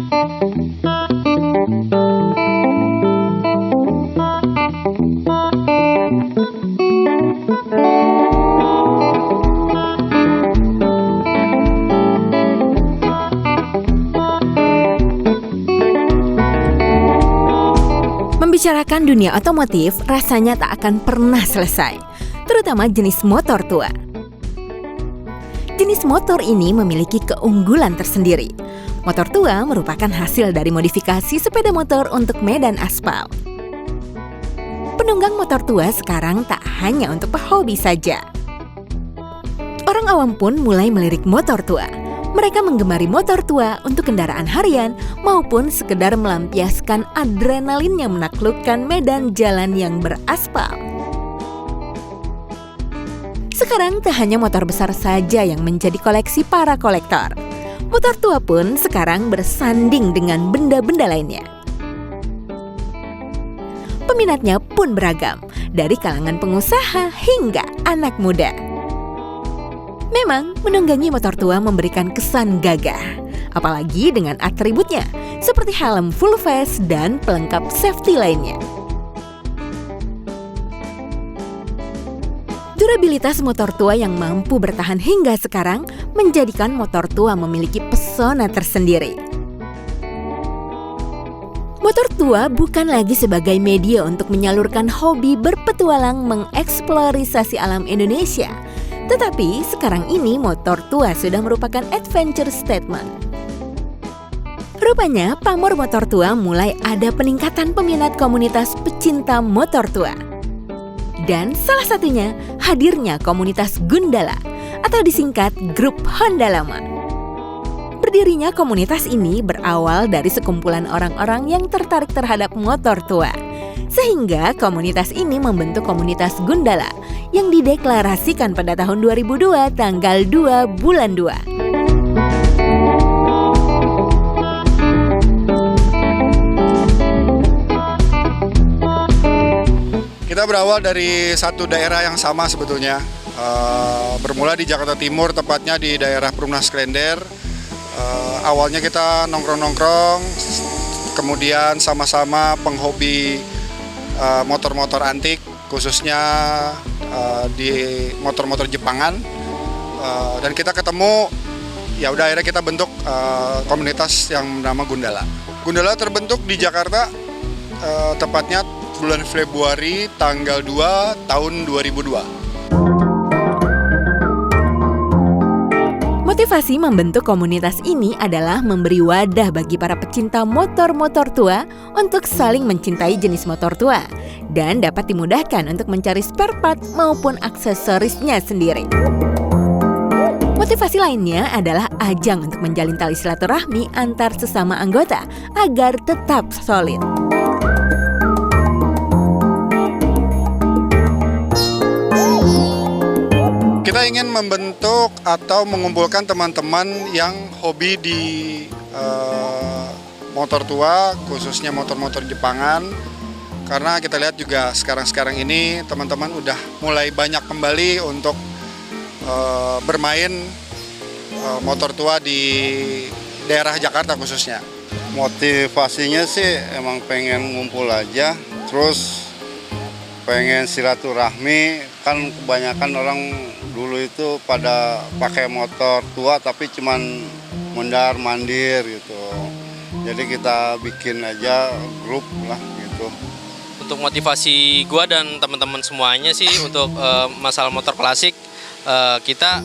Membicarakan dunia otomotif rasanya tak akan pernah selesai, terutama jenis motor tua. Jenis motor ini memiliki keunggulan tersendiri. Motor tua merupakan hasil dari modifikasi sepeda motor untuk medan aspal. Penunggang motor tua sekarang tak hanya untuk pehobi saja. Orang awam pun mulai melirik motor tua. Mereka menggemari motor tua untuk kendaraan harian maupun sekedar melampiaskan adrenalin yang menaklukkan medan jalan yang beraspal. Sekarang tak hanya motor besar saja yang menjadi koleksi para kolektor. Motor tua pun sekarang bersanding dengan benda-benda lainnya. Peminatnya pun beragam, dari kalangan pengusaha hingga anak muda. Memang, menunggangi motor tua memberikan kesan gagah, apalagi dengan atributnya, seperti helm full face dan pelengkap safety lainnya. Durabilitas motor tua yang mampu bertahan hingga sekarang menjadikan motor tua memiliki pesona tersendiri. Motor tua bukan lagi sebagai media untuk menyalurkan hobi berpetualang mengeksplorasi alam Indonesia, tetapi sekarang ini motor tua sudah merupakan adventure statement. Rupanya pamor motor tua mulai ada peningkatan peminat komunitas pecinta motor tua. Dan salah satunya hadirnya komunitas Gundala atau disingkat Grup Honda Lama. Berdirinya komunitas ini berawal dari sekumpulan orang-orang yang tertarik terhadap motor tua. Sehingga komunitas ini membentuk komunitas Gundala yang dideklarasikan pada tahun 2002 tanggal 2 bulan 2. Kita berawal dari satu daerah yang sama sebetulnya, bermula di Jakarta Timur, tepatnya di daerah Perumnas Klender. Awalnya kita nongkrong-nongkrong, kemudian sama-sama penghobi motor-motor antik, khususnya di motor-motor Jepangan, dan kita ketemu, ya udah akhirnya kita bentuk komunitas yang bernama Gundala. Gundala terbentuk di Jakarta, tepatnya bulan Februari tanggal 2 tahun 2002. Motivasi membentuk komunitas ini adalah memberi wadah bagi para pecinta motor-motor tua untuk saling mencintai jenis motor tua dan dapat dimudahkan untuk mencari spare part maupun aksesorisnya sendiri. Motivasi lainnya adalah ajang untuk menjalin tali silaturahmi antar sesama anggota agar tetap solid. Kita ingin membentuk atau mengumpulkan teman-teman yang hobi di motor tua, khususnya motor-motor Jepangan. Karena kita lihat juga sekarang ini teman-teman udah mulai banyak kembali untuk bermain motor tua di daerah Jakarta khususnya. Motivasinya sih emang pengen ngumpul aja, terus pengen silaturahmi. Kan kebanyakan orang dulu itu pada pakai motor tua tapi cuman mondar-mandir gitu. Jadi kita bikin aja grup lah gitu. Untuk motivasi gua dan teman-teman semuanya sih untuk masalah motor klasik, kita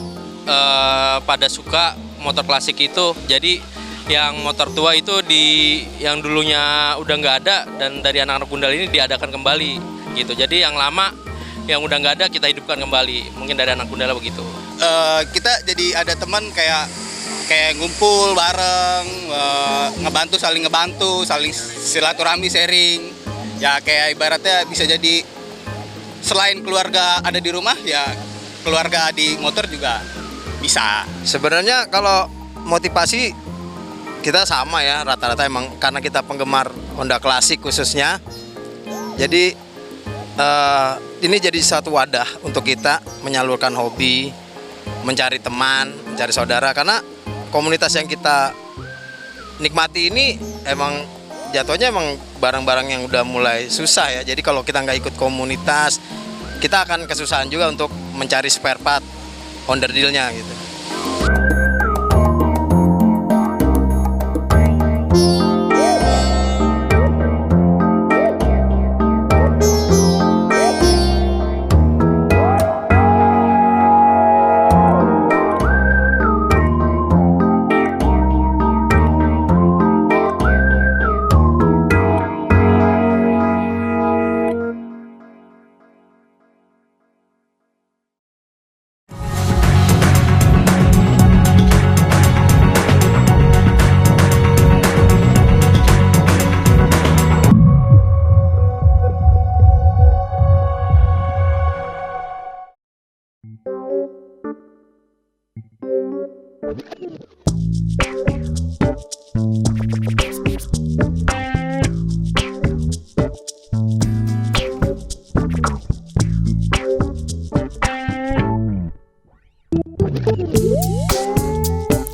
pada suka motor klasik itu. Jadi yang motor tua itu yang dulunya udah nggak ada dan dari anak-anak Gundala ini diadakan kembali gitu. Jadi yang lama yang udah nggak ada kita hidupkan kembali, mungkin dari anak Gundala begitu. Kita jadi ada teman kayak ngumpul bareng, saling ngebantu, saling silaturahmi, sharing. Ya kayak ibaratnya bisa jadi selain keluarga ada di rumah, ya keluarga di motor juga bisa. Sebenarnya kalau motivasi kita sama ya, rata-rata emang karena kita penggemar Honda klasik khususnya. Jadi ini jadi satu wadah untuk kita menyalurkan hobi, mencari teman, mencari saudara. Karena komunitas yang kita nikmati ini emang jatuhnya emang barang-barang yang udah mulai susah ya. Jadi kalau kita nggak ikut komunitas, kita akan kesusahan juga untuk mencari spare part onderdilnya gitu.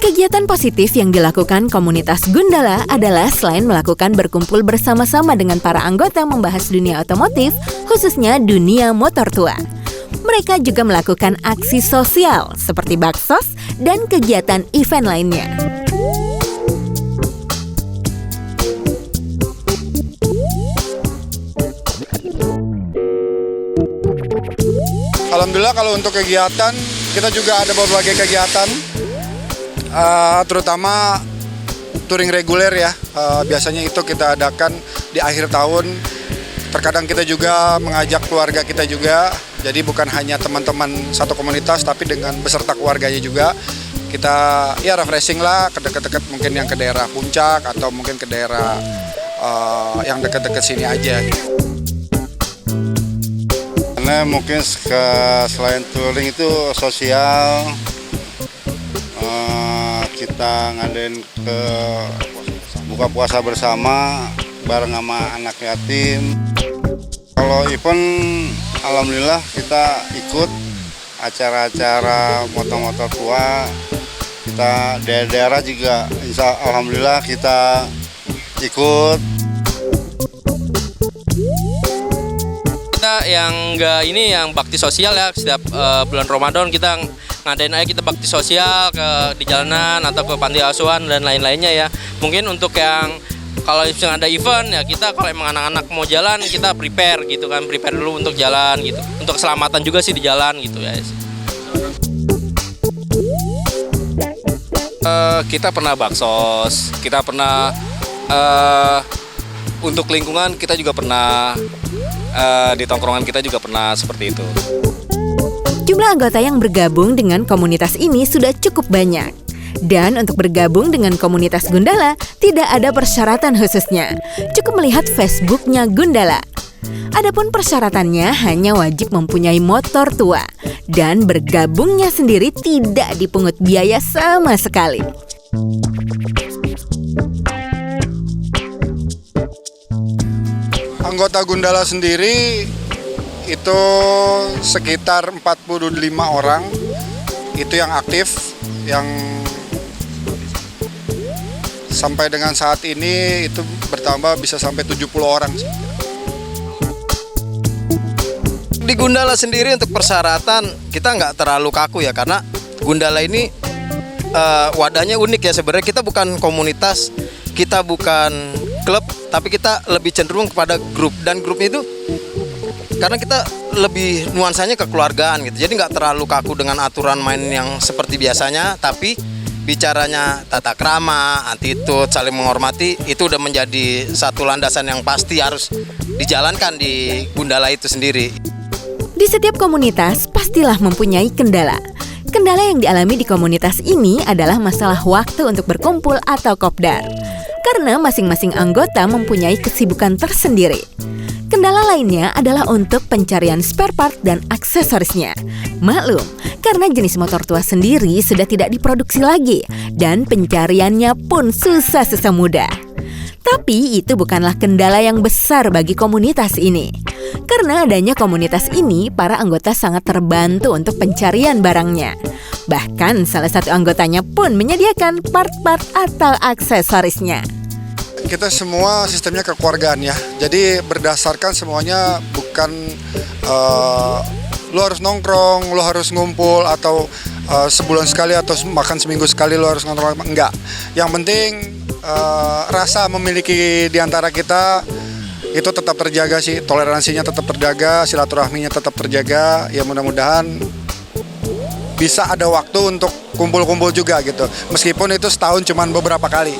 Kegiatan positif yang dilakukan komunitas Gundala adalah selain melakukan berkumpul bersama-sama dengan para anggota membahas dunia otomotif, khususnya dunia motor tua. Mereka juga melakukan aksi sosial seperti baksos dan kegiatan event lainnya. Alhamdulillah kalau untuk kegiatan, kita juga ada berbagai kegiatan, terutama touring reguler ya. Biasanya itu kita adakan di akhir tahun. Terkadang kita juga mengajak keluarga kita juga, jadi bukan hanya teman-teman satu komunitas, tapi dengan beserta keluarganya juga. Kita ya refreshing lah, ke dekat-dekat mungkin yang ke daerah Puncak, atau mungkin ke daerah yang dekat-dekat sini aja gitu. Karena mungkin selain touring itu sosial, kita ngadain ke buka puasa bersama bareng sama anak yatim. Kalau event, alhamdulillah kita ikut acara-acara motor-motor tua. Kita daerah-daerah juga, alhamdulillah kita ikut. Kita yang enggak ini yang bakti sosial ya, setiap bulan Ramadan kita ngadain aja kita bakti sosial di jalanan atau ke panti asuhan dan lain-lainnya ya. Mungkin untuk yang kalau ada event ya, kita kalau emang anak-anak mau jalan kita prepare gitu kan, prepare dulu untuk jalan gitu. Untuk keselamatan juga sih di jalan gitu ya. Kita pernah baksos, kita pernah untuk lingkungan, kita juga pernah di tongkrongan kita juga pernah seperti itu. Jumlah anggota yang bergabung dengan komunitas ini sudah cukup banyak. Dan untuk bergabung dengan komunitas Gundala, tidak ada persyaratan khususnya. Cukup melihat Facebooknya Gundala. Adapun persyaratannya hanya wajib mempunyai motor tua. Dan bergabungnya sendiri tidak dipungut biaya sama sekali. Anggota Gundala sendiri itu sekitar 45 orang, itu yang aktif, yang sampai dengan saat ini itu bertambah bisa sampai 70 orang sih. Di Gundala sendiri untuk persyaratan kita nggak terlalu kaku ya, karena Gundala ini wadahnya unik ya. Sebenarnya kita bukan komunitas, kita bukan klub, tapi kita lebih cenderung kepada grup. Dan grup itu karena kita lebih nuansanya kekeluargaan gitu, jadi nggak terlalu kaku dengan aturan main yang seperti biasanya, tapi bicaranya tata krama, attitude, saling menghormati, itu udah menjadi satu landasan yang pasti harus dijalankan di Gundala itu sendiri. Di setiap komunitas pastilah mempunyai kendala. Kendala yang dialami di komunitas ini adalah masalah waktu untuk berkumpul atau kopdar. Karena masing-masing anggota mempunyai kesibukan tersendiri. Kendala lainnya adalah untuk pencarian spare part dan aksesorisnya. Maklum, karena jenis motor tua sendiri sudah tidak diproduksi lagi dan pencariannya pun susah-susah mudah. Tapi itu bukanlah kendala yang besar bagi komunitas ini. Karena adanya komunitas ini, para anggota sangat terbantu untuk pencarian barangnya. Bahkan salah satu anggotanya pun menyediakan part-part atau aksesorisnya. Kita semua sistemnya kekeluargaan ya. Jadi berdasarkan semuanya bukan lu harus nongkrong, lu harus ngumpul atau sebulan sekali atau bahkan seminggu sekali lu harus nongkrong. Enggak. Yang penting rasa memiliki di antara kita itu tetap terjaga sih, toleransinya tetap terjaga, silaturahminya tetap terjaga. Ya mudah-mudahan bisa ada waktu untuk kumpul-kumpul juga gitu. Meskipun itu setahun cuman beberapa kali.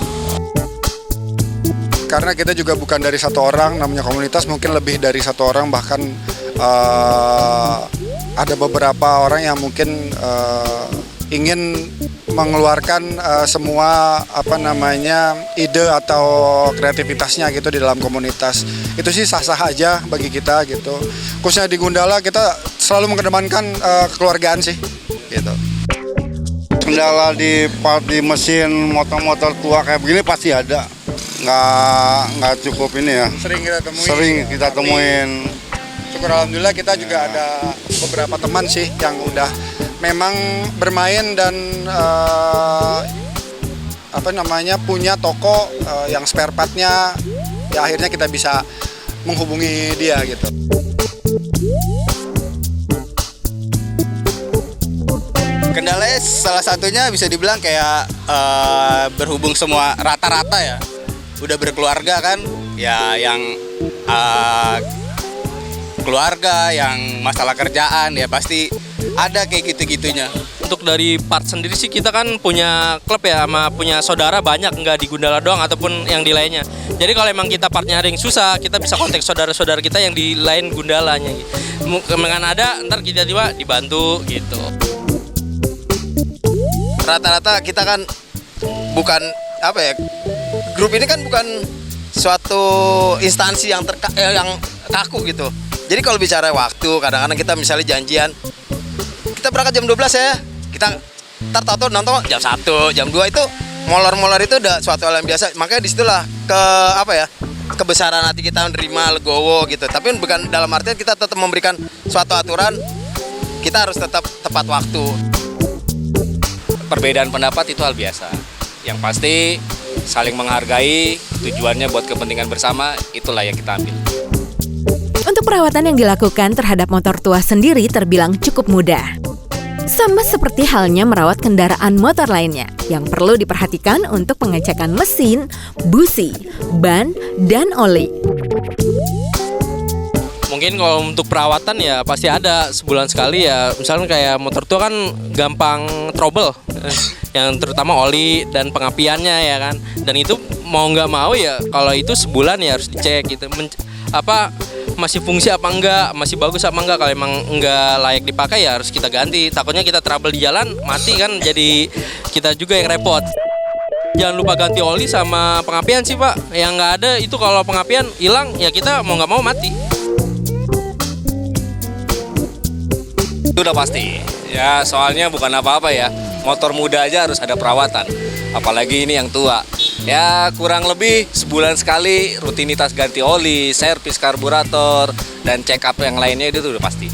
Karena kita juga bukan dari satu orang, namanya komunitas mungkin lebih dari satu orang, bahkan ada beberapa orang yang mungkin ingin mengeluarkan semua ide atau kreativitasnya gitu di dalam komunitas. Itu sih sah-sah aja bagi kita gitu. Khususnya di Gundala kita selalu mengedepankan kekeluargaan sih gitu. Kendala di part di mesin motor-motor tua kayak begini pasti ada. Nggak cukup ini ya. Sering kita temuin. Syukur alhamdulillah kita juga ada beberapa teman sih yang udah memang bermain dan punya toko yang spare partnya, ya akhirnya kita bisa menghubungi dia gitu. Kendalanya salah satunya bisa dibilang kayak berhubung semua rata-rata ya udah berkeluarga kan, ya yang keluarga, yang masalah kerjaan ya pasti ada kayak gitu-gitunya. Untuk dari part sendiri sih kita kan punya klub ya, sama punya saudara banyak, nggak di Gundala doang ataupun yang di lainnya. Jadi kalau emang kita partnya ada yang susah, kita bisa kontak saudara-saudara kita yang di lain Gundalanya gitu. Kemungkinan ada, ntar kita juga dibantu gitu. Rata-rata kita kan bukan grup ini kan bukan suatu instansi yang kaku gitu. Jadi kalau bicara waktu, kadang-kadang kita misalnya janjian, kita berangkat jam 12 ya, kita tahu nonton jam 1, jam 2 itu molor-molor itu udah suatu hal yang biasa. Makanya disitulah kebesaran hati kita menerima legowo gitu. Tapi bukan dalam artian kita tetap memberikan suatu aturan, kita harus tetap tepat waktu. Perbedaan pendapat itu hal biasa. Yang pasti saling menghargai, tujuannya buat kepentingan bersama, itulah yang kita ambil. Untuk perawatan yang dilakukan terhadap motor tua sendiri terbilang cukup mudah. Sama seperti halnya merawat kendaraan motor lainnya yang perlu diperhatikan untuk pengecekan mesin, busi, ban, dan oli. Mungkin kalau untuk perawatan ya pasti ada sebulan sekali ya. Misalnya kayak motor tua kan gampang trouble, yang terutama oli dan pengapiannya ya kan. Dan itu mau nggak mau ya kalau itu sebulan ya harus dicek gitu. Masih fungsi apa enggak, masih bagus apa enggak. Kalau emang enggak layak dipakai ya harus kita ganti. Takutnya kita trouble di jalan mati kan, jadi kita juga yang repot. Jangan lupa ganti oli sama pengapian sih Pak. Yang nggak ada itu kalau pengapian hilang ya kita mau nggak mau mati. Itu udah pasti. Ya soalnya bukan apa-apa ya. Motor muda aja harus ada perawatan. Apalagi ini yang tua. Ya kurang lebih sebulan sekali rutinitas ganti oli, servis karburator, dan check up yang lainnya itu udah pasti.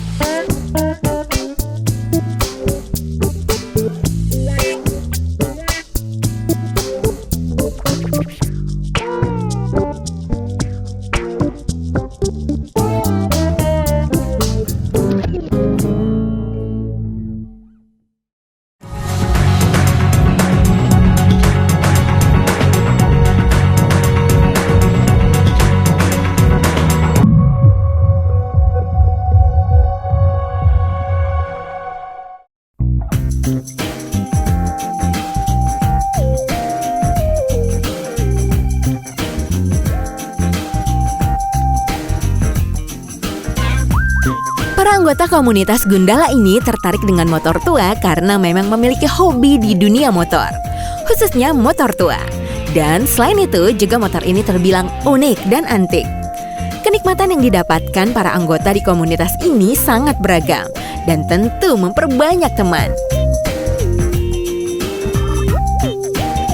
Para anggota komunitas Gundala ini tertarik dengan motor tua karena memang memiliki hobi di dunia motor, khususnya motor tua. Dan selain itu juga motor ini terbilang unik dan antik. Kenikmatan yang didapatkan para anggota di komunitas ini sangat beragam dan tentu memperbanyak teman.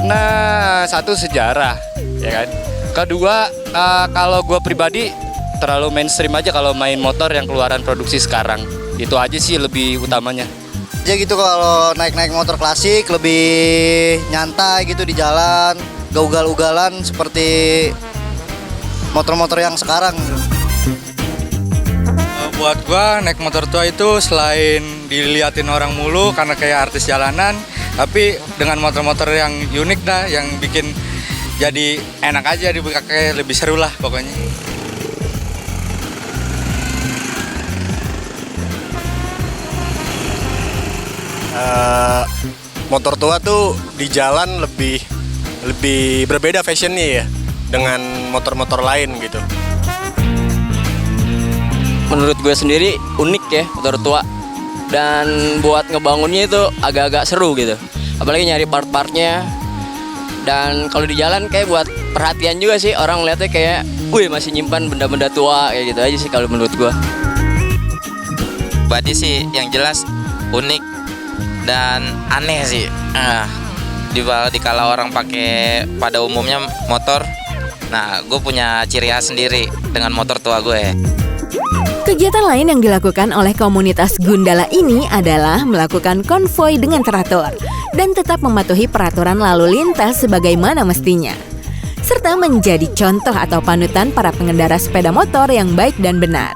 Nah, satu sejarah, ya kan. Kedua, kalau gue pribadi terlalu mainstream aja kalau main motor yang keluaran produksi sekarang. Itu aja sih lebih utamanya. Aja gitu kalau naik-naik motor klasik lebih nyantai gitu di jalan, gak ugal-ugalan seperti motor-motor yang sekarang. Buat gua naik motor tua itu selain diliatin orang mulu karena kayak artis jalanan, tapi dengan motor-motor yang unik dah, yang bikin jadi enak aja dipakai, lebih seru lah pokoknya. Motor tua tuh di jalan lebih berbeda fashionnya ya dengan motor-motor lain gitu. Menurut gue sendiri unik ya motor tua, dan buat ngebangunnya itu agak-agak seru gitu, apalagi nyari part-partnya. Dan kalau di jalan kayak buat perhatian juga sih, orang ngeliatnya kayak wih masih nyimpan benda-benda tua, kayak gitu aja sih kalau menurut gue. Badi sih yang jelas unik dan aneh sih. Dikala orang pakai pada umumnya motor, nah gue punya ciri khas sendiri dengan motor tua gue. Kegiatan lain yang dilakukan oleh komunitas Gundala ini adalah melakukan konvoi dengan teratur dan tetap mematuhi peraturan lalu lintas sebagaimana mestinya, serta menjadi contoh atau panutan para pengendara sepeda motor yang baik dan benar.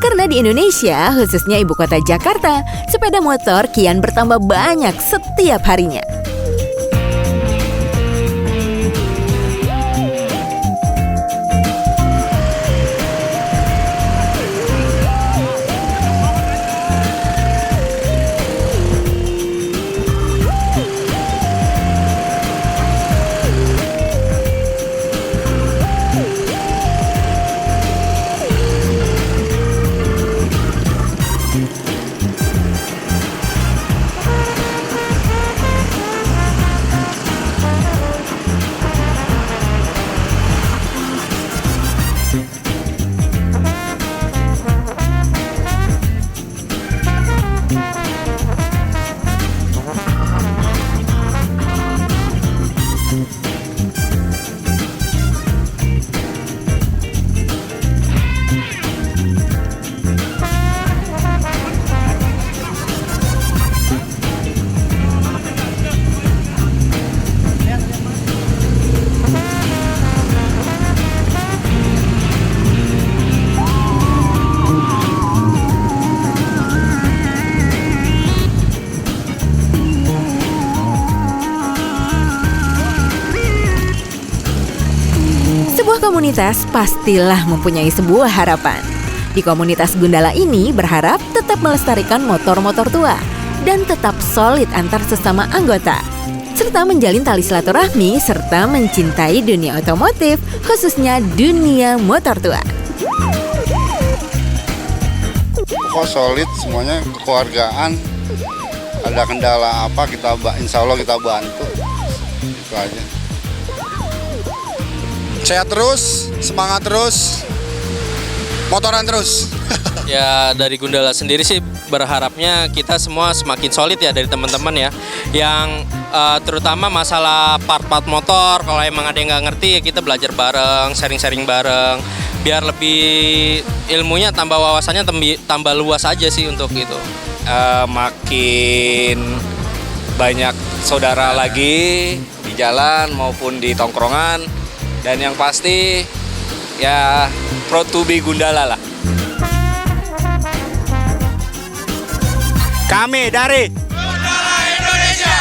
Karena di Indonesia, khususnya ibu kota Jakarta, sepeda motor kian bertambah banyak setiap harinya. Komunitas pastilah mempunyai sebuah harapan. Di komunitas Gundala ini berharap tetap melestarikan motor-motor tua dan tetap solid antar sesama anggota, serta menjalin tali silaturahmi serta mencintai dunia otomotif, khususnya dunia motor tua. Kok solid semuanya, kekeluargaan. Ada kendala apa insya Allah kita bantu. Itu aja. Sehat terus, semangat terus, motoran terus. Ya dari Gundala sendiri sih berharapnya kita semua semakin solid ya dari teman-teman ya. Yang terutama masalah part-part motor, kalau emang ada yang nggak ngerti ya kita belajar bareng, sharing-sharing bareng. Biar lebih ilmunya tambah wawasannya tambah luas aja sih untuk itu. Makin banyak saudara lagi di jalan maupun di tongkrongan. Dan yang pasti ya proud to be Gundala lah. Kami dari Gundala Indonesia.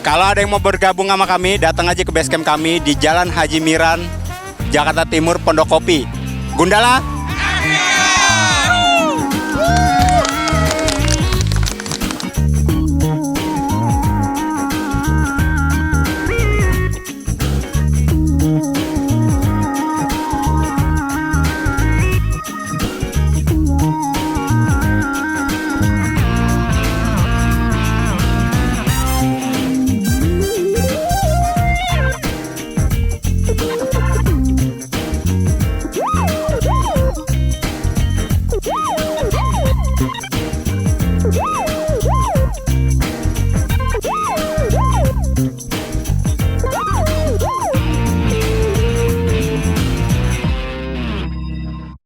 Kalau ada yang mau bergabung sama kami, datang aja ke base camp kami di Jalan Haji Miran, Jakarta Timur, Pondok Kopi. Gundala.